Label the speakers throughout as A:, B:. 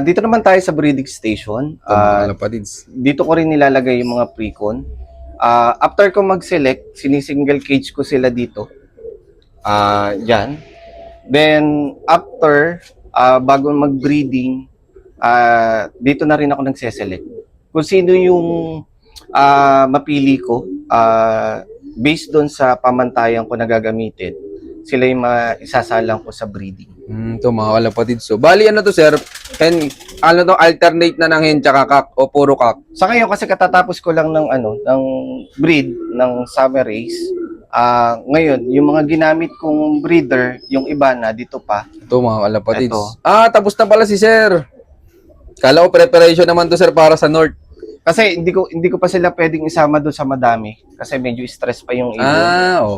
A: Dito naman tayo sa breeding station.
B: Ito mga kalapatids.
A: Dito ko rin nilalagay yung mga pre-con. After ko mag-select, sinisingle cage ko sila dito. Dyan. Then, after, bago mag-breeding, dito na rin ako nagseselect. Kung sino yung mapili ko, based doon sa pamantayan ko na gagamitin, sila yung maisasalang ko sa breeding.
B: Ito mga kalapatids. So, bali ano to sir? Alternate na ng hen tsaka kak o puro kak?
A: Sa ngayon kasi katatapos ko lang ng breed ng summer race. Ngayon, yung mga ginamit kong breeder, yung iba na dito pa.
B: Ito mga kalapatids.
A: Ito.
B: Tapos na pala si sir. Kala ko preparation naman to sir para sa North.
A: Kasi hindi ko pa sila pwedeng isama doon sa madami kasi medyo stress pa yung ibon.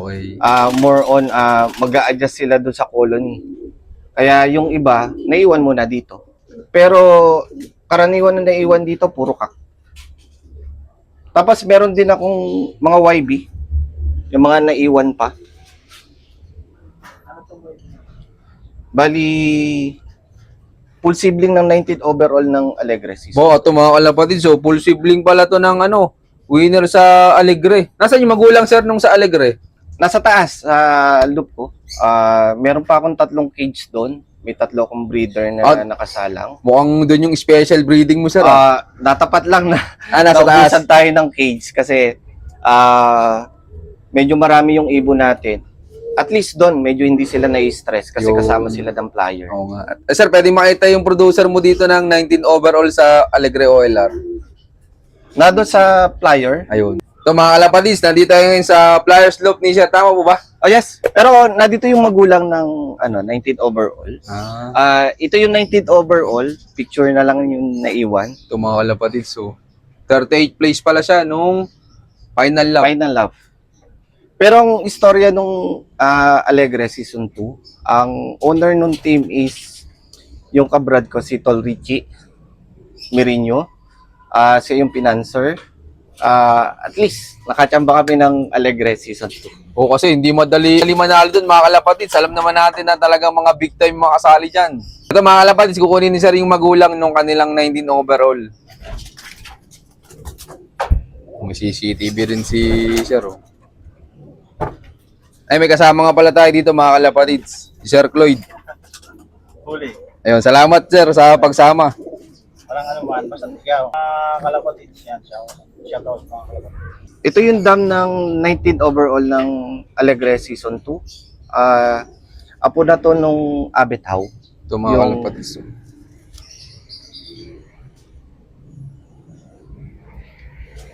B: Okay.
A: More on mag-a-adjust sila doon sa colony. Kaya yung iba naiwan muna dito. Pero karaniwan na naiwan dito puro kak. Tapos meron din akong mga YB, yung mga naiwan pa. Bali full sibling ng 19th overall ng Alegre season.
B: Ito mga kalapatids. So, full sibling pala to ng winner sa Alegre. Nasaan yung magulang sir nung sa Alegre?
A: Nasa taas sa loop ko. Meron pa akong 3 cage doon. May 3 akong breeder na nakasalang.
B: Mukhang doon yung special breeding mo sir.
A: Natapat lang na
B: nasa taas.
A: naubusan tayo ng cage kasi medyo marami yung ibon natin. At least doon, medyo hindi sila na-stress kasi kasama sila ng flyer.
B: Oo nga. Sir, pwede makita yung producer mo dito ng 19 overall sa Alegre OLR.
A: Nado sa flyer.
B: Ayun. So mga kalapatids, nandito tayo ngayon sa Flyers Loop ni Sir. Tama po ba?
A: Oh yes. Pero nandito yung magulang ng 19th overall. Ito yung 19th overall. Picture na lang yung naiwan.
B: Ito mga kalapatids. So, 38th place pala siya nung final lap.
A: Final lap. Pero ang istorya nung Alegre Season 2, ang owner nung team is yung kabrad ko, si Tol Richie Mirino. Siya yung financer. At least, nakachamba kami ng Alegre Season 2.
B: Kasi hindi madali manalo dun mga kalapatids. Alam naman natin na talagang mga big time mga kasali dyan. Ito mga kalapatids, kukunin ni Sir yung magulang nung kanilang 19 overall. May CCTV rin si Sir. Ay, may kasama nga pala tayo dito mga kalapatids. Si Sir Cloyd.
A: Huli.
B: Ayun, salamat Sir sa pagsama.
A: Parang man, basta ikaw. Kalapatids yan. Shout out mga kalapatids. Ito yung dam ng 19th overall ng Alegre Season 2. Apo na to nung Abethaw.
B: Ito mga kalapatids.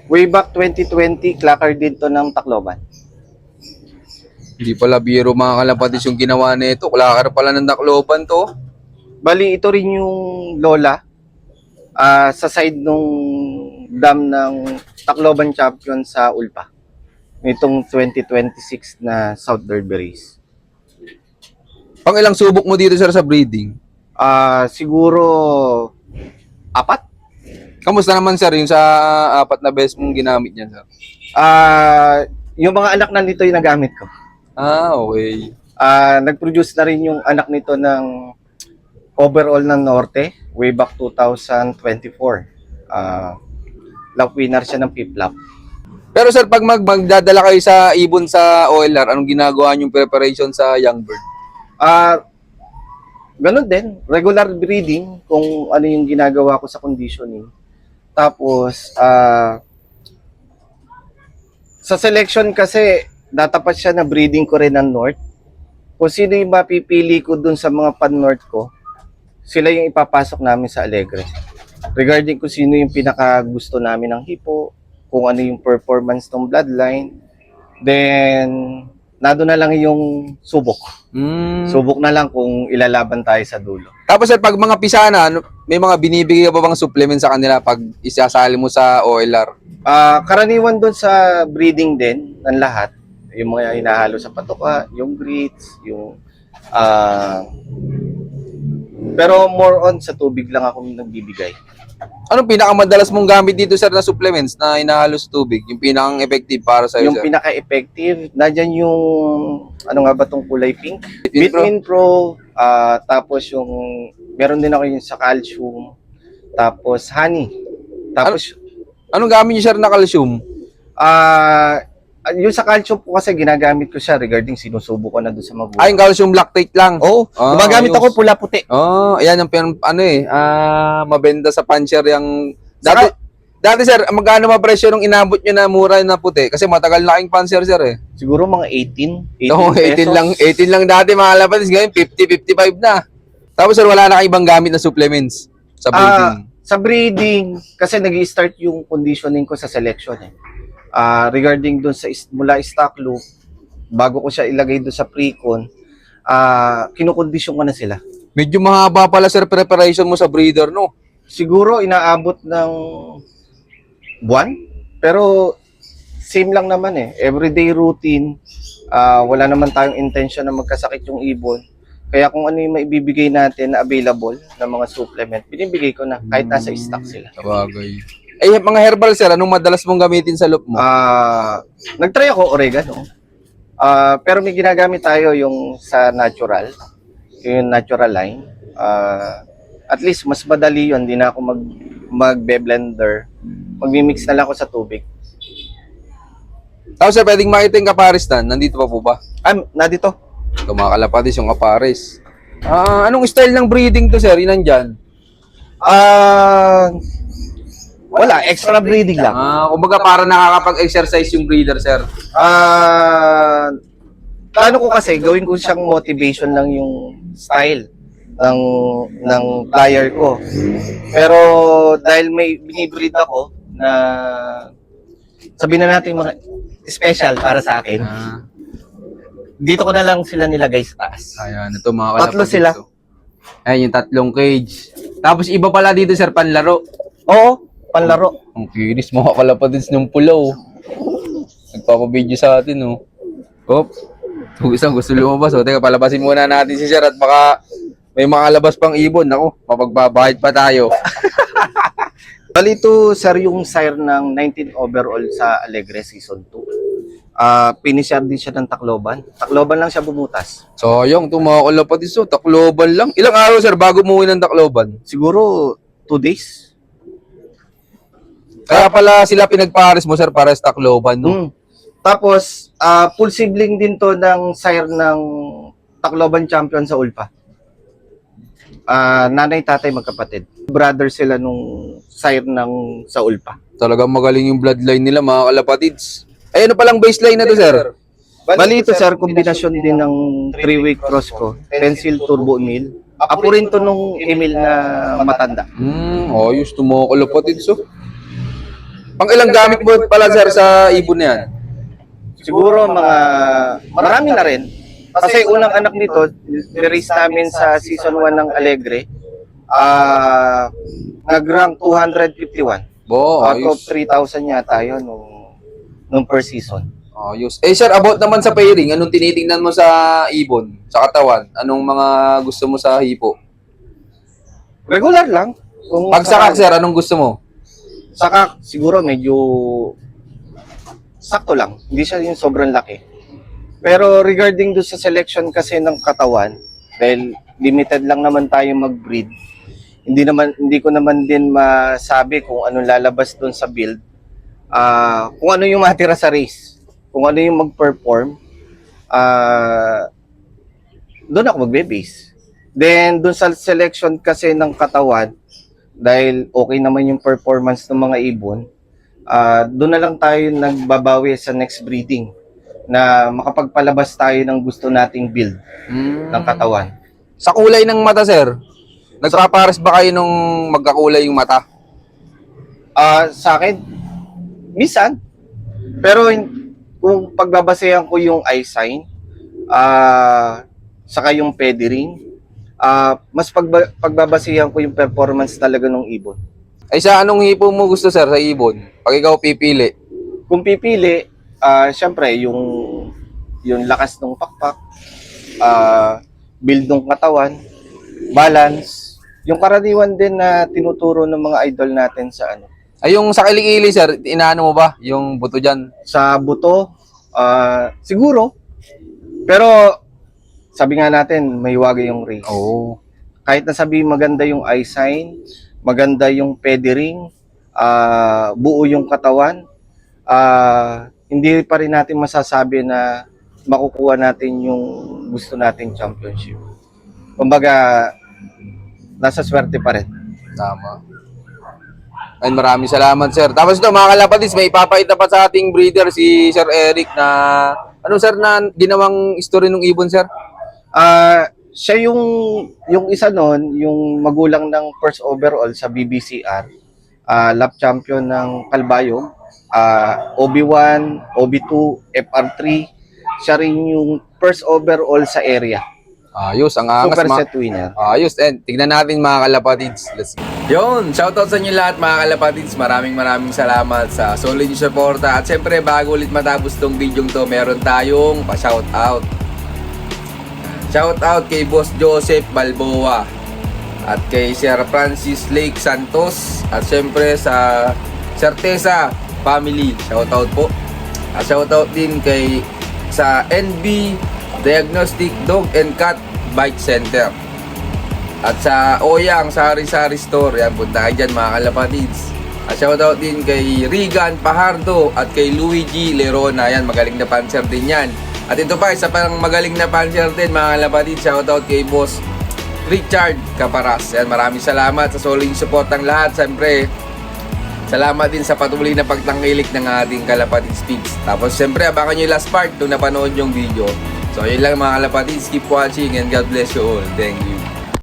A: Way back 2020, clacker din to ng Tacloban.
B: Hindi pala biro mga kalapatids yung ginawa nito. Klakar pala ng Tacloban to.
A: Bali, ito rin yung lola sa side nung dam ng Tacloban champion sa Ulpa. Nitong 2026 na South Derby Race.
B: Pang ilang subok mo dito sir sa breeding?
A: Siguro 4.
B: Kamusta naman sir yung sa 4 na best mong ginamit niyan sir?
A: Yung mga anak na nito yung nagamit ko.
B: Okay.
A: Nag-produce na rin yung anak nito ng overall ng Norte way back 2024. Lap winner siya ng Piplap.
B: Pero sir, pag magdadala kayo sa ibon sa OLR, anong ginagawa niyong preparation sa young bird?
A: Ganun din. Regular breeding kung ano yung ginagawa ko sa conditioning. Tapos, sa selection kasi, datapat siya na breeding ko rin ng North. Kung sino yung mapipili ko dun sa mga pan-North ko, sila yung ipapasok namin sa Alegre. Regarding kung sino yung pinaka gusto namin ng hipo, kung ano yung performance ng bloodline, then nado na lang yung subok. Subok na lang kung ilalaban tayo sa dulo.
B: Tapos sir, pag mga pisana, may mga binibigay ka ba bang supplement sa kanila pag isasali mo sa OLR?
A: Karaniwan doon sa breeding din ng lahat, yung mga hinahalo sa patoka, yung grits, yung pero more on sa tubig lang ako nagbibigay.
B: Anong pinakamadalas mong gamit dito sir na supplements na inahalo sa tubig? Yung pinakang effective para sa iyo
A: Yung
B: sir?
A: pinaka-effective, nandiyan yung ano nga ba tong kulay pink? Vitamin Pro Tapos yung meron din ako yung sa calcium, tapos honey. Tapos
B: Anong gamit niyo sir na calcium?
A: yung sa calcium po kasi ginagamit ko siya regarding sinusubo ko na doon sa magulang.
B: Yung calcium lactate lang.
A: Oo, gumagamit
B: ayos.
A: ako pula-puti.
B: Ayan yung mabenta sa puncher yung dati.
A: Saka-
B: Dati sir, magkano ba presyo nung inabot nyo na mura na puti? Kasi matagal na kayong puncher sir eh.
A: Siguro mga 18
B: Oo, 18
A: pesos.
B: lang, 18 lang dati mga lapatis, ngayon 50, 55 na. Tapos sir, wala na kayong ibang gamit na supplements sa breeding.
A: Sa breeding, kasi nag-i-start yung conditioning ko sa selection eh. Regarding dun sa mula stock loop, bago ko siya ilagay dun sa pre-con, kinukondisyon ko na sila.
B: Medyo mahaba pala sir preparation mo sa breeder, no?
A: Siguro inaabot ng buwan, pero same lang naman eh. Everyday routine, wala naman tayong intention na magkasakit yung ibon. Kaya kung ano yung maibibigay natin na available na mga supplement, binibigay ko na kahit nasa stock sila.
B: Sabagay. Mga herbal sir, anong madalas mong gamitin sa loop mo?
A: Nagtry ako oregano. Pero may ginagamit tayo yung sa natural, yung natural line. At least mas madali yun, hindi na ako magbe-blender. Magmi-mix na lang ako sa tubig.
B: Tapos sir, pwedeng makita yung kaparistan. Nandito pa po ba?
A: Na dito.
B: Ito mga kalapatis, yung kaparis. Anong style ng breeding to sir? Yun nandyan?
A: Wala, extra breeding lang.
B: Kumbaga para nakakapag-exercise yung breeder sir.
A: Plano ko kasi, gawin ko siyang motivation lang yung style ng flyer ko. Pero dahil may binibreed ako na sabihin na natin mga special para sa akin, dito ko na lang sila nilagay sa taas.
B: Ayan, ito mga kalapatis.
A: Tatlo sila.
B: Ayan, yung 3 cage. Tapos iba pala dito sir, panlaro.
A: Oo, panlaro.
B: Ang kinis mga kalapatis ng pulaw. Nagpapabideo sa atin, oh. Ito isang gusto lumabas. Teka, palabasin muna natin si sir at baka may mga labas pang ibon. Ako, mapagbabahid pa tayo.
A: Bali ito, sir, yung sire ng 19 overall sa Alegre Season 2. Finisher din siya ng Tacloban. Tacloban lang siya bumutas.
B: Sayang, ito mga kalapatis, oh. Tacloban lang. Ilang araw sir bago umuwi ng Tacloban?
A: Siguro 2 days.
B: Kaya pala sila pinagpares mo sir para sa Tacloban, no?
A: Tapos, full sibling din to ng sire ng Tacloban champion sa Ulpa. Nanay, tatay, magkapatid. Brother sila nung sire ng sa Ulpa.
B: Talagang magaling yung bloodline nila mga kalapatids. Ay, ano palang baseline na to sir?
A: Bali ito, sir, kombinasyon din ng 3-way cross ko. Pencil Turbo Emil. Apo rin to nung Emil na matanda.
B: Ayos to mga kalapatids, oh. Pang ilang gamit mo pala sir sa ibon na yan?
A: Siguro marami na rin. Kasi unang anak nito, nirace namin sa season 1 ng Alegre. Nag-rank 251. Out of 3,000 yata yun nung per season.
B: Ayos. Sir, about naman sa pairing, anong tinitingnan mo sa ibon, sa katawan? Anong mga gusto mo sa hipo?
A: Regular lang.
B: Pag sakak sir, anong gusto mo?
A: Sakak, siguro medyo sakto lang. Hindi siya yung sobrang laki. Pero regarding do sa selection kasi ng katawan, dahil limited lang naman tayo mag-breed, hindi ko naman din masabi kung anong lalabas doon sa build. Kung ano yung matira sa race, kung ano yung mag-perform, doon ako magbe-base. Then doon sa selection kasi ng katawan, dahil okay naman yung performance ng mga ibon, doon na lang tayo nagbabawi sa next breeding na makapagpalabas tayo ng gusto nating build ng katawan.
B: Sa kulay ng mata, sir, nagpapares ba kayo nung magkakulay yung mata?
A: Sa akin, minsan. Pero kung pagbabasehan ko yung eye sign, saka yung pedigree, mas pagbabasehan ko yung performance talaga ng ibon.
B: Ay sa anong hipo mo gusto sir sa ibon? Pag ikaw pipili.
A: Kung pipili, syempre yung lakas ng pakpak, build ng katawan, balance, yung karaniwan din na tinuturo ng mga idol natin sa ano.
B: Ay yung sa kilikili sir, inaano mo ba yung buto diyan?
A: Sa buto, siguro. Pero sabi nga natin, may wagay yung race.
B: Oo.
A: Kahit na sabi maganda yung eye sign, maganda yung pediring, buo yung katawan, hindi pa rin natin masasabi na makukuha natin yung gusto nating championship. Kumbaga, nasa swerte pa rin.
B: Tama. Ay, maraming salamat, sir. Tapos ito, mga kalapatids, may ipapakita pa sa ating breeder si Sir Eric na, ano sir, na ginawang story ng ibon, sir?
A: Siya yung isa nun, yung magulang ng first overall sa BBCR, lap champion ng Calbayog, OB1, OB2, FR3. Siya rin yung first overall sa area.
B: Ayos, ang angas.
A: Super set winner.
B: Ayos, and tignan natin mga kalapatids. Let's go. Yun, shoutout sa inyo lahat mga kalapatids. Maraming salamat sa solid yung suporta. At syempre, bago ulit matapos tong video to, meron tayong pa-shoutout. Shoutout kay Boss Joseph Balboa at kay Sir Francis Lake Santos at syempre sa Certeza family. Shoutout po. At shoutout din kay sa NB Diagnostic Dog and Cat Bite Center. At sa Oyang Sari-Sari Store, yan, punta kayo dyan mga kalapatids. At shoutout din kay Regan Pajardo at kay Luigi Lerona, yan, magaling na panser din yan. At ito pa, isa pang magaling na panser din mga kalapatids, shoutout kay Boss Richard Caparas. Yan, maraming salamat sa solid support ng lahat. Siyempre, salamat din sa patuloy na pagtangkilik ng ating Kalapatids Feeds. Tapos siyempre, abangan nyo yung last part kung napanood yung video. So, yun lang mga kalapatids. Keep watching and God bless you all. Thank you.